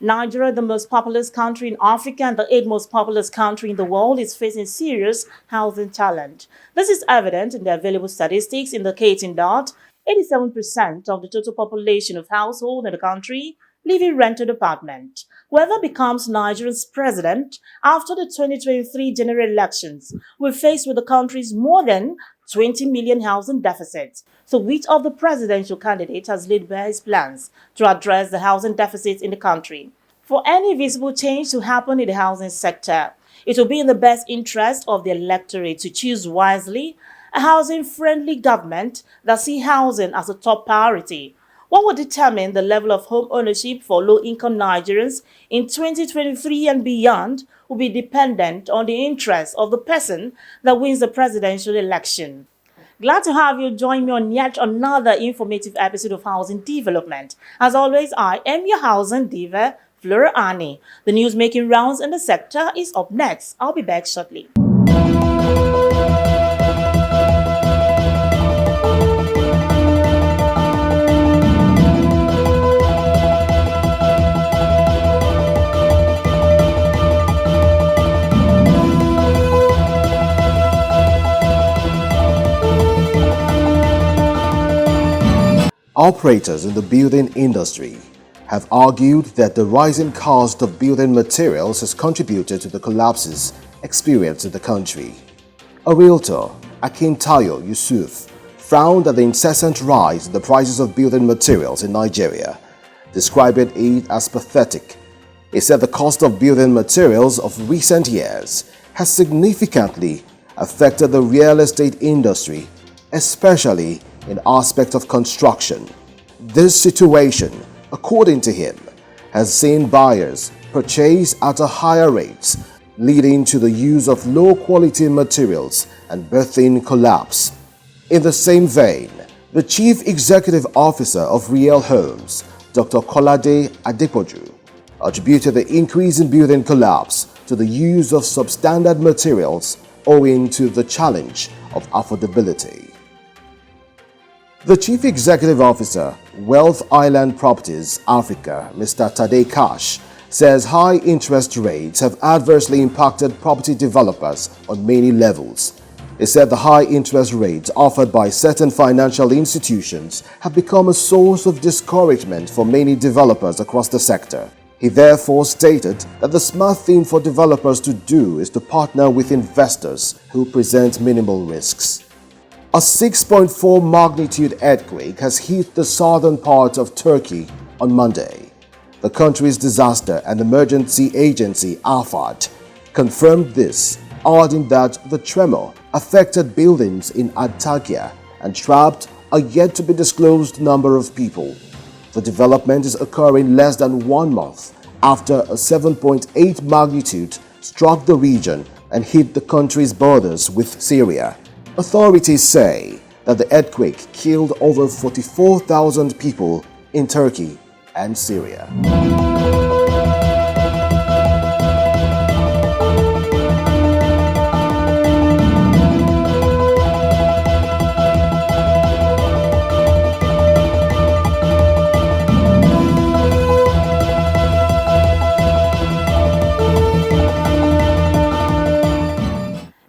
Nigeria, the most populous country in Africa and the eighth most populous country in the world, is facing serious housing challenge. This is evident in the available statistics indicating that 87% of the total population of households in the country live in rented apartment. Whoever becomes Nigeria's president after the 2023 general elections will face with the country's more than 20 million housing deficit. So which of the presidential candidates has laid bare his plans to address the housing deficit in the country? For any visible change to happen in the housing sector, it will be in the best interest of the electorate to choose wisely a housing-friendly government that sees housing as a top priority. What will determine the level of home ownership for low-income Nigerians in 2023 and beyond will be dependent on the interests of the person that wins the presidential election. Glad to have you join me on yet another informative episode of Housing Development. As always, I am your housing diva, Flora Ani. The news making rounds in the sector is up next. I'll be back shortly. Operators in the building industry have argued that the rising cost of building materials has contributed to the collapses experienced in the country. A realtor, Akintayo Yusuf, frowned at the incessant rise in the prices of building materials in Nigeria, describing it as pathetic. He said the cost of building materials of recent years has significantly affected the real estate industry, especially in aspect of construction. This situation, according to him, has seen buyers purchase at a higher rate, leading to the use of low-quality materials and birthing collapse. In the same vein, the Chief Executive Officer of Real Homes, Dr. Kolade Adepoju, attributed the increase in building collapse to the use of substandard materials owing to the challenge of affordability. The Chief Executive Officer, Wealth Island Properties Africa, Mr. Tade Kash, says high interest rates have adversely impacted property developers on many levels. He said the high interest rates offered by certain financial institutions have become a source of discouragement for many developers across the sector. He therefore stated that the smart thing for developers to do is to partner with investors who present minimal risks. A 6.4 magnitude earthquake has hit the southern part of Turkey on Monday. The country's disaster and emergency agency AFAD confirmed this, adding that the tremor affected buildings in Antakya and trapped a yet-to-be-disclosed number of people. The development is occurring less than 1 month after a 7.8 magnitude struck the region and hit the country's borders with Syria. Authorities say that the earthquake killed over 44,000 people in Turkey and Syria.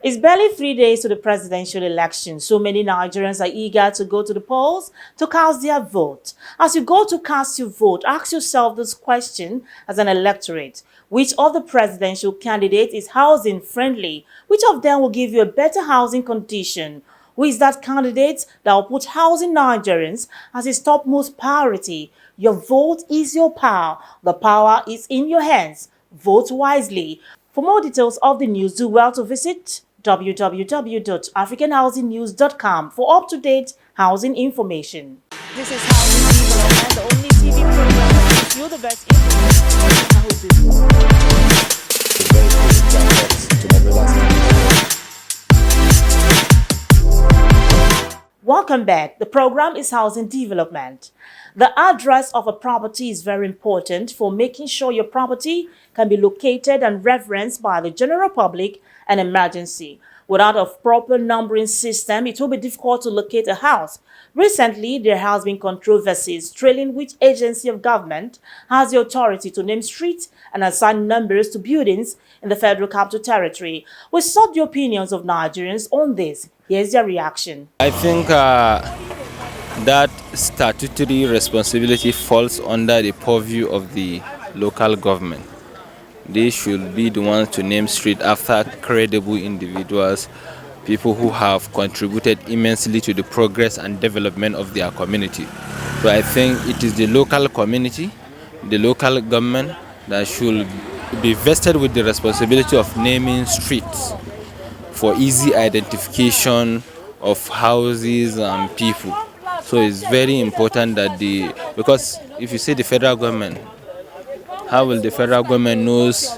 It's barely 3 days to the presidential election. So many Nigerians are eager to go to the polls to cast their vote. As you go to cast your vote, ask yourself this question as an electorate. Which of the presidential candidates is housing friendly? Which of them will give you a better housing condition? Who is that candidate that will put housing Nigerians as his topmost priority? Your vote is your power. The power is in your hands. Vote wisely. For more details of the news, do well to visit www.africanhousingnews.com for up-to-date housing information. This is Housing Development, the only TV program that gives you the best information. Welcome back. The program is Housing Development. The address of a property is very important for making sure your property can be located and referenced by the general public and emergency. Without a proper numbering system, it will be difficult to locate a house. Recently, there has been controversies trailing which agency of government has the authority to name streets and assign numbers to buildings in the Federal Capital Territory. We sought the opinions of Nigerians on this. Here's their reaction. I think that statutory responsibility falls under the purview of the local government. They should be the ones to name street after credible individuals, people who have contributed immensely to the progress and development of their community. So I think it is the local community, the local government that should be vested with the responsibility of naming streets for easy identification of houses and people. So it's very important that because if you say the federal government, how will the federal government knows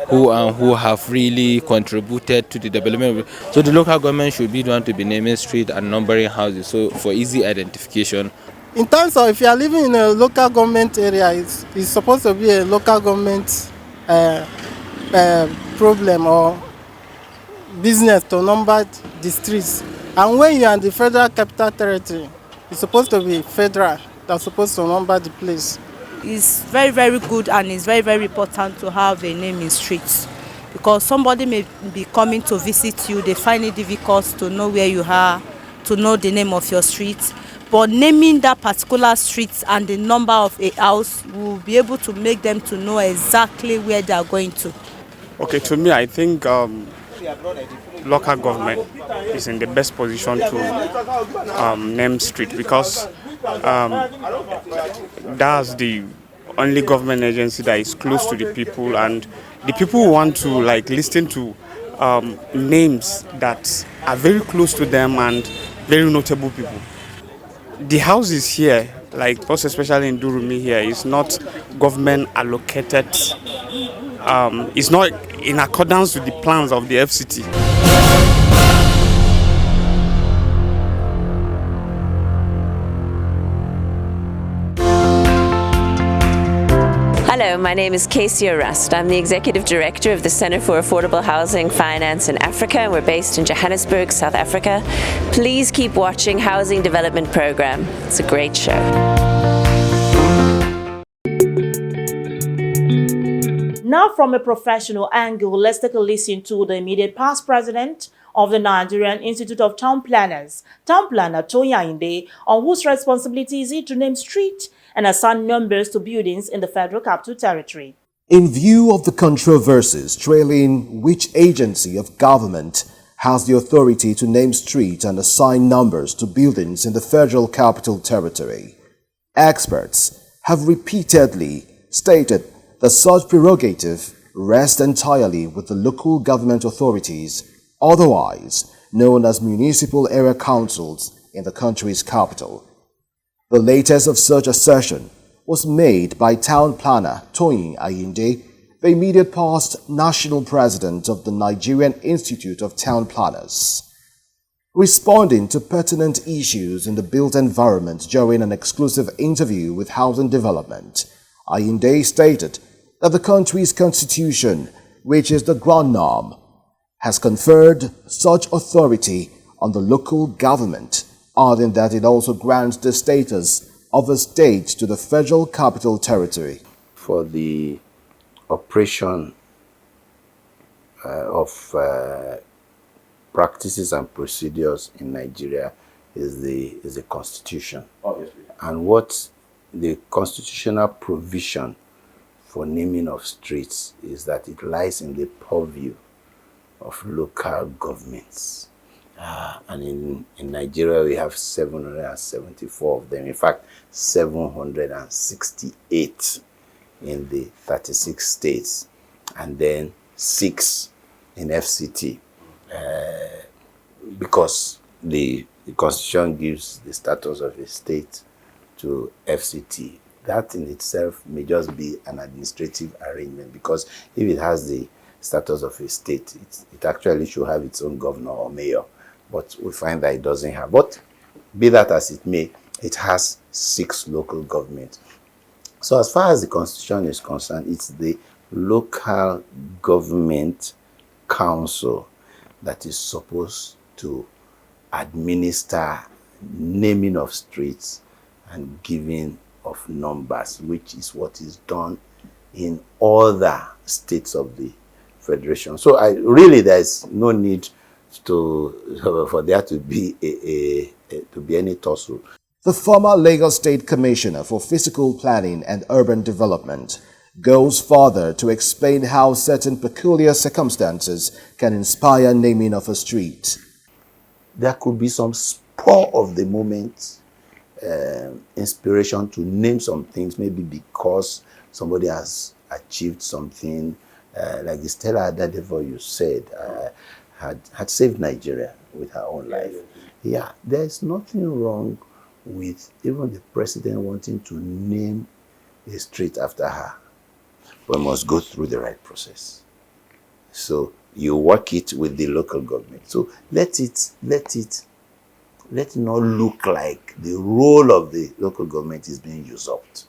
who and who have really contributed to the development? So the local government should be the one to be naming street and numbering houses, so for easy identification. In terms of if you are living in a local government area, it's supposed to be a local government problem or business to number the streets. And when you are in the Federal Capital Territory, it's supposed to be federal that's supposed to number the place. It's very, very good, and it's very, very important to have a name in streets, because somebody may be coming to visit you, they find it difficult to know where you are, to know the name of your street. But naming that particular street and the number of a house will be able to make them to know exactly where they are going to. Okay, to me, I think local government is in the best position to name street, because that's the only government agency that is close to the people, and the people want to listen to names that are very close to them and very notable people. The houses here, most especially in Durumi here, is not government allocated. It's not in accordance with the plans of the FCT. Hello, my name is Casey Arrest. I'm the Executive Director of the Centre for Affordable Housing Finance in Africa, and we're based in Johannesburg, South Africa. Please keep watching Housing Development Programme. It's a great show. Now, from a professional angle, let's take a listen to the immediate past president of the Nigerian Institute of Town Planners, Town Planner Toyin Ayinde, on whose responsibility is it to name streets and assign numbers to buildings in the Federal Capital Territory. In view of the controversies trailing which agency of government has the authority to name streets and assign numbers to buildings in the Federal Capital Territory, experts have repeatedly stated that such prerogative rests entirely with the local government authorities, otherwise known as municipal area councils in the country's capital. The latest of such assertion was made by Town Planner Toyin Ayinde, the immediate past national president of the Nigerian Institute of Town Planners. Responding to pertinent issues in the built environment during an exclusive interview with Housing Development, Ayinde stated that the country's constitution, which is the ground norm, has conferred such authority on the local government, adding that it also grants the status of a state to the Federal Capital Territory. For the operation of practices and procedures in Nigeria is the constitution. Obviously. And what the constitutional provision for naming of streets is that it lies in the purview of local governments. And in Nigeria, we have 774 of them. In fact, 768 in the 36 states, and then 6 in FCT. Because the Constitution gives the status of a state to FCT. That in itself may just be an administrative arrangement, because if it has the status of a state, it actually should have its own governor or mayor. But we find that it doesn't have. But be that as it may, it has 6 local governments. So as far as the Constitution is concerned, it's the local government council that is supposed to administer naming of streets and giving of numbers, which is what is done in other states of the federation. So really there's no need for there to be any tussle. The former Lagos State Commissioner for Physical Planning and Urban Development goes further to explain how certain peculiar circumstances can inspire naming of a street. There could be some spur of the moment inspiration to name some things, maybe because somebody has achieved something, like the Stella Adadevoh you said had saved Nigeria with her own life. Yeah, there's nothing wrong with even the president wanting to name a street after her. We must go through the right process. So you work it with the local government. So let it not look like the role of the local government is being usurped.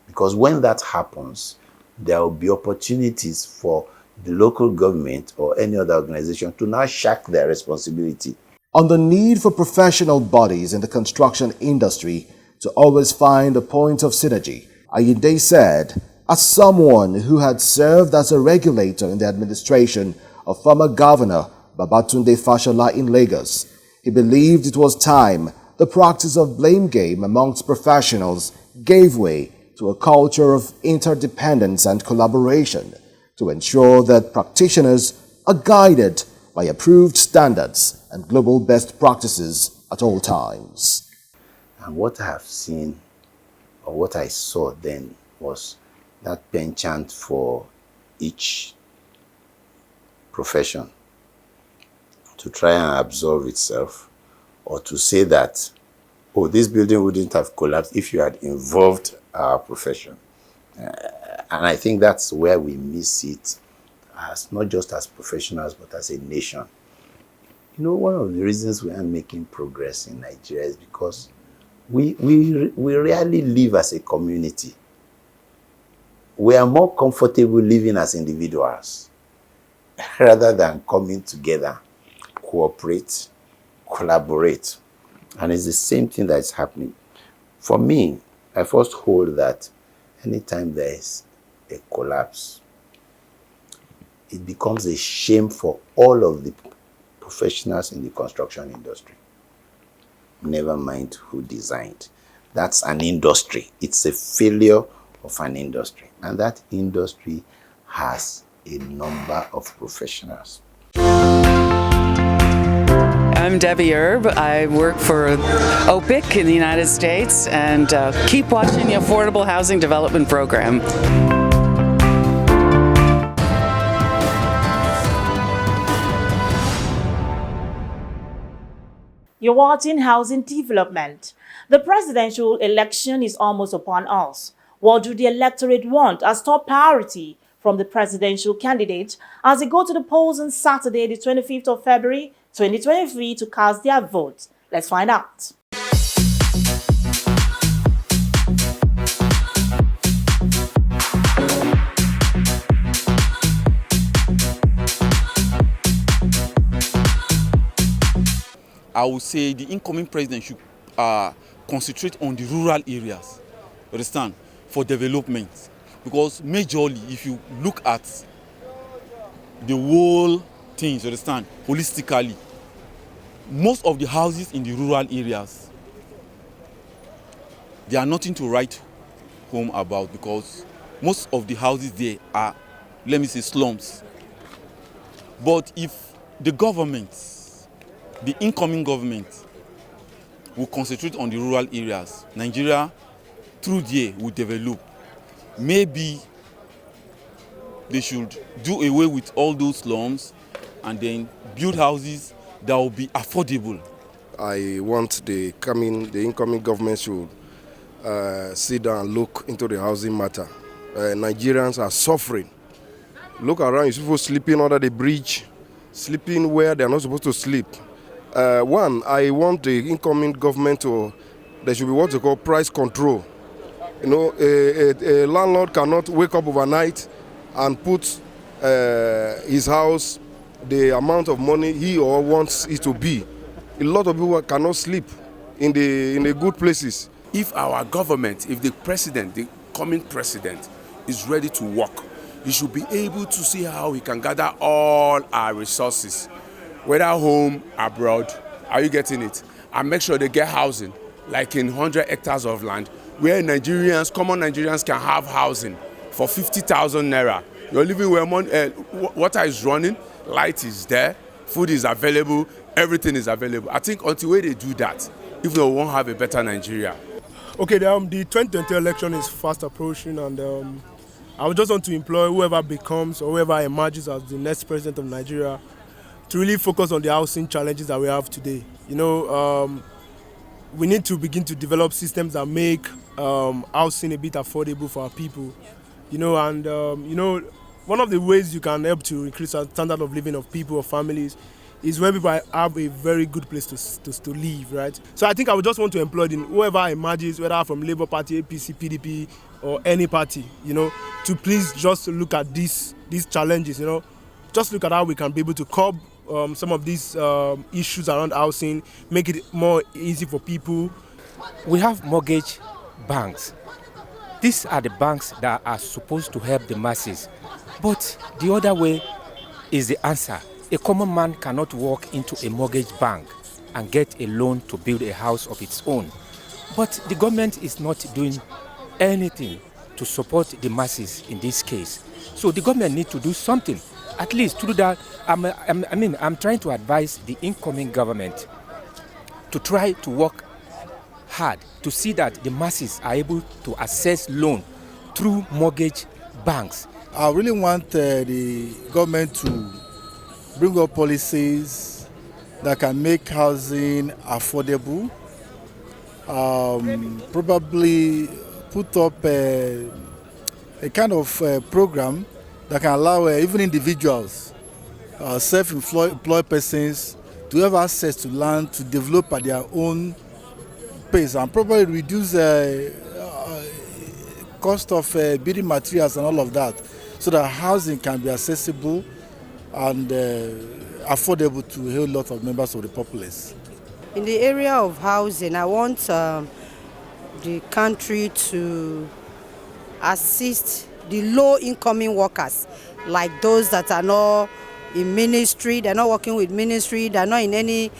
Because when that happens, there will be opportunities for the local government or any other organization to now shirk their responsibility. On the need for professional bodies in the construction industry to always find a point of synergy, Ayinde said, as someone who had served as a regulator in the administration of former Governor Babatunde Fashola in Lagos, he believed it was time the practice of blame game amongst professionals gave way to a culture of interdependence and collaboration to ensure that practitioners are guided by approved standards and global best practices at all times. And what I have seen, or what I saw then, was that penchant for each profession to try and absorb itself, or to say that, oh, this building wouldn't have collapsed if you had involved our profession. And I think that's where we miss it, as not just as professionals, but as a nation. You know, one of the reasons we aren't making progress in Nigeria is because we rarely live as a community. We are more comfortable living as individuals rather than coming together, cooperate, collaborate. And it's the same thing that is happening. For me, I first hold that anytime there is a collapse, it becomes a shame for all of the professionals in the construction industry. Never mind who designed. That's an industry. It's a failure of an industry. And that industry has a number of professionals. I'm Debbie Erb. I work for OPIC in the United States, and keep watching the Affordable Housing Development Program. You're watching Housing Development. The presidential election is almost upon us. What do the electorate want as top priority from the presidential candidate as they go to the polls on Saturday, the 25th of February, 2023 to cast their vote? Let's find out. I would say the incoming president should concentrate on the rural areas, understand, for development. Because majorly, if you look at the whole things, understand, holistically, most of the houses in the rural areas, they are nothing to write home about, because most of the houses there are, let me say, slums. But if the government, the incoming government, will concentrate on the rural areas, Nigeria, through there, will develop. Maybe they should do away with all those slums and then build houses that will be affordable. I want the incoming government should sit down and look into the housing matter. Nigerians are suffering. Look around, you see people sleeping under the bridge, sleeping where they are not supposed to sleep. One, I want the incoming government there should be what they call price control. You know, a landlord cannot wake up overnight and put his house the amount of money he or wants it to be. A lot of people cannot sleep in the good places. If our government, if the president, the coming president, is ready to work, he should be able to see how he can gather all our resources, whether home, abroad, are you getting it? And make sure they get housing, like in 100 hectares of land, where Nigerians, common Nigerians can have housing for 50,000 naira. You're living where water is running, light is there, food is available, everything is available. I think until they do that, if they won't have a better Nigeria. Okay, the 2020 election is fast approaching, and I would just want to employ whoever becomes or whoever emerges as the next president of Nigeria to really focus on the housing challenges that we have today. We need to begin to develop systems that make housing a bit affordable for our people. One of the ways you can help to increase the standard of living of people or families is when people have a very good place to live, right? So I think I would just want to employ whoever emerges, whether from Labour Party, APC, PDP, or any party, to please just look at these challenges, just look at how we can be able to curb some of these issues around housing, make it more easy for people. We have mortgage banks. These are the banks that are supposed to help the masses. But the other way is the answer. A common man cannot walk into a mortgage bank and get a loan to build a house of its own. But the government is not doing anything to support the masses in this case. So the government needs to do something, at least to do that. I'm trying to advise the incoming government to try to work hard to see that the masses are able to access loan through mortgage banks. I really want the government to bring up policies that can make housing affordable. Probably put up a kind of program that can allow even individuals, self-employed persons, to have access to land to develop at their own pace and probably reduce cost of building materials and all of that, so that housing can be accessible and affordable to a whole lot of members of the populace. In the area of housing, I want the country to assist the low-incoming workers, like those that are not in ministry, they're not working with ministry, they're not in any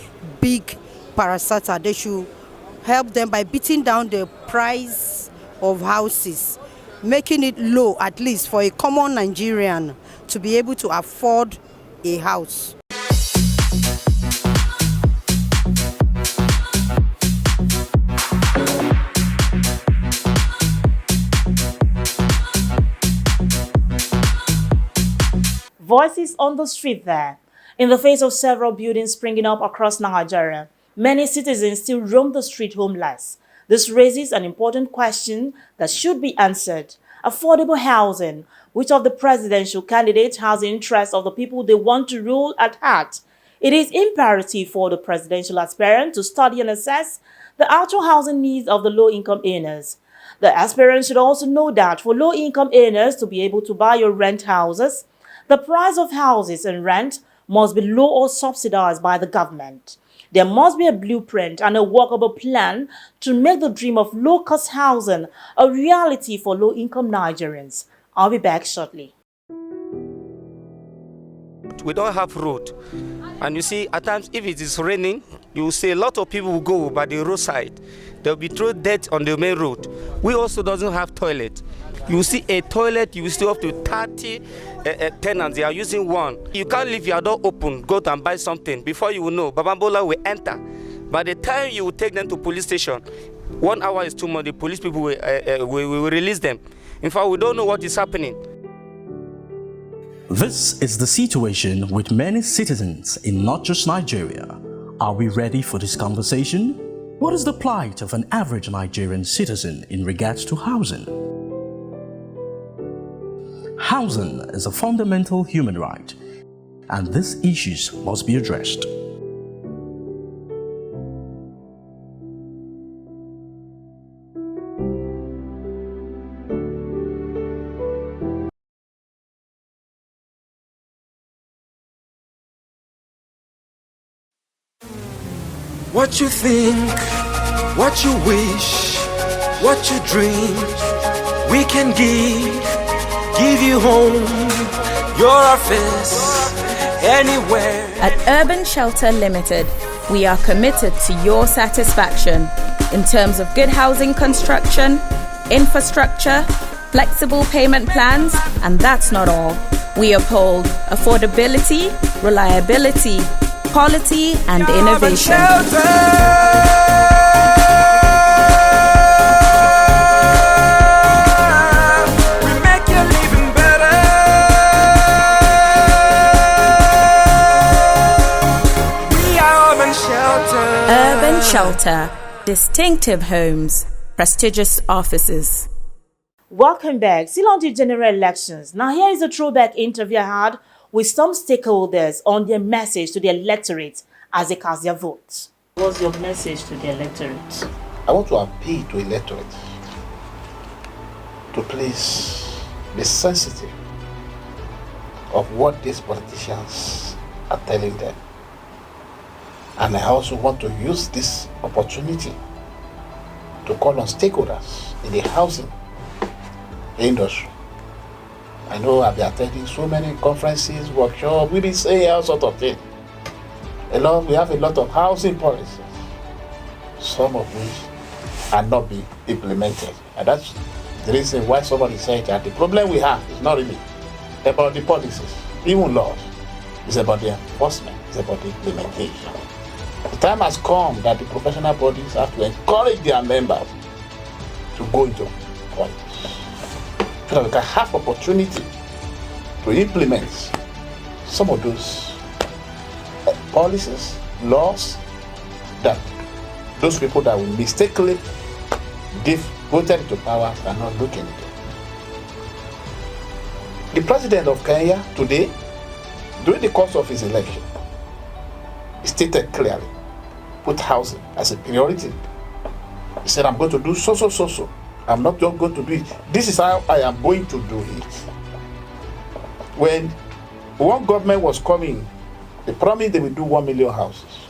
big parastatal. They should help them by beating down the price of houses, making it low, at least for a common Nigerian to be able to afford a house. Voices on the street there. In the face of several buildings springing up across Nigeria, many citizens still roam the street homeless. This raises an important question that should be answered. Affordable housing. Which of the presidential candidates has the interests of the people they want to rule at heart? It is imperative for the presidential aspirant to study and assess the actual housing needs of the low-income earners. The aspirant should also know that for low-income earners to be able to buy or rent houses, the price of houses and rent must be low or subsidized by the government. There must be a blueprint and a workable plan to make the dream of low-cost housing a reality for low-income Nigerians. I'll be back shortly. We don't have road, and you see, at times if it is raining, you will see a lot of people will go by the roadside. They'll be thrown dirt on the main road. We also doesn't have toilet. You see a toilet, you still have to 30 tenants, they are using one. You can't leave your door open, go and buy something. Before you will know, Babambola will enter. By the time you will take them to police station, 1 hour is too much, the police people will release them. In fact, we don't know what is happening. This is the situation with many citizens in not just Nigeria. Are we ready for this conversation? What is the plight of an average Nigerian citizen in regards to housing? Housing is a fundamental human right, and these issues must be addressed. What you think, what you wish, what you dream, we can give you home, your office, anywhere. At Urban Shelter Limited, we are committed to your satisfaction in terms of good housing construction, infrastructure, flexible payment plans, and that's not all. We uphold affordability, reliability, quality, and innovation. Urban Shelter, distinctive homes, prestigious offices. Welcome back. Still on the general elections. Now here is a throwback interview I had with some stakeholders on their message to the electorate as they cast their votes. What's your message to the electorate? I want to appeal to electorate to please be sensitive of what these politicians are telling them. And I also want to use this opportunity to call on stakeholders in the housing industry. I know I've been attending so many conferences, workshops, we've been saying all sorts of things. We have a lot of housing policies, some of which are not being implemented. And that's the reason why somebody said that the problem we have is not really about the policies, even laws. It's about the enforcement, it's about the implementation. The time has come that the professional bodies have to encourage their members to go into politics, so that we can have opportunity to implement some of those policies, laws that those people that will mistakenly give voted into power are not looking at. The president of Kenya today, during the course of his election, stated clearly, put housing as a priority. He said, I'm going to do so. I'm not just going to do it. This is how I am going to do it. When one government was coming, they promised they would do 1 million houses.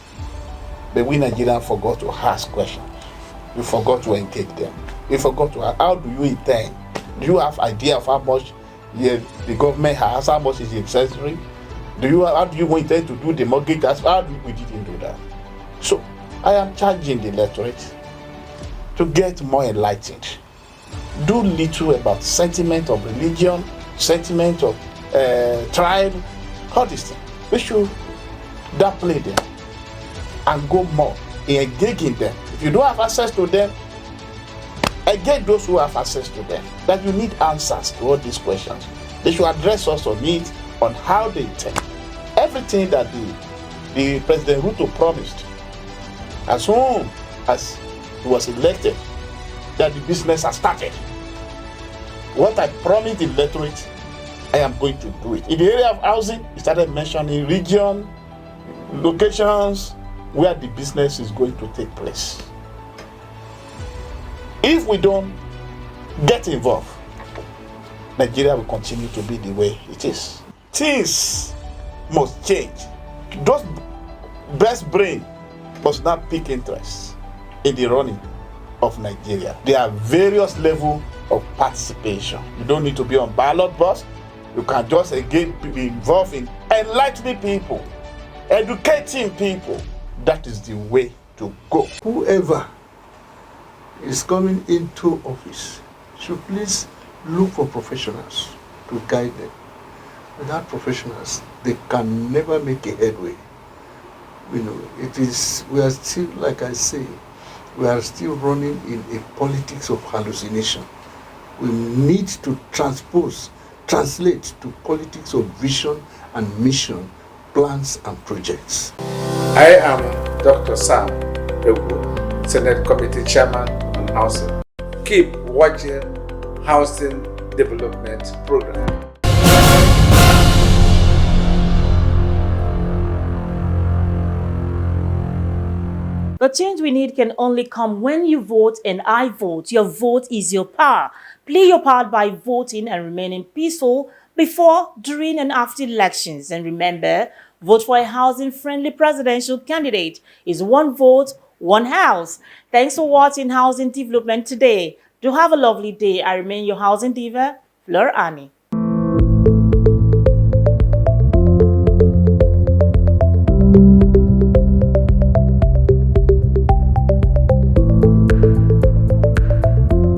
But we Nigerians forgot to ask questions. We forgot to engage them. We forgot to ask, how do you intend? Do you have idea of how much the government has, how much is necessary? How do you intend to do the mortgage? We didn't do that. So I am charging the electorate to get more enlightened. Do little about sentiment of religion, sentiment of tribe, all these things. We should downplay them and go more in engaging them. If you don't have access to them, engage those who have access to them. That you need answers to all these questions. They should address us on it, on how they intend. Everything that the President Ruto promised, as soon as he was elected, that the business has started. What I promised the electorate, I am going to do it. In the area of housing, he started mentioning region, locations where the business is going to take place. If we don't get involved, Nigeria will continue to be the way it is. Things must change. Those best brain must not pick interest in the running of Nigeria. There are various levels of participation. You don't need to be on ballot box. You can just again be involved in enlightening people, educating people. That is the way to go. Whoever is coming into office should please look for professionals to guide them. Without professionals, they can never make a headway. We are still, like I say, we are still running in a politics of hallucination. We need to translate to politics of vision and mission, plans and projects. I am Dr. Sam Egwu, Senate Committee Chairman on Housing. Keep watching Housing Development Program. The change we need can only come when you vote and I vote. Your vote is your power. Play your part by voting and remaining peaceful before, during and after elections. And remember, Vote for a housing-friendly presidential candidate. Is one vote, one house. Thanks for watching Housing Development Today. Do have a lovely day. I remain your housing diva, Fleur Annie.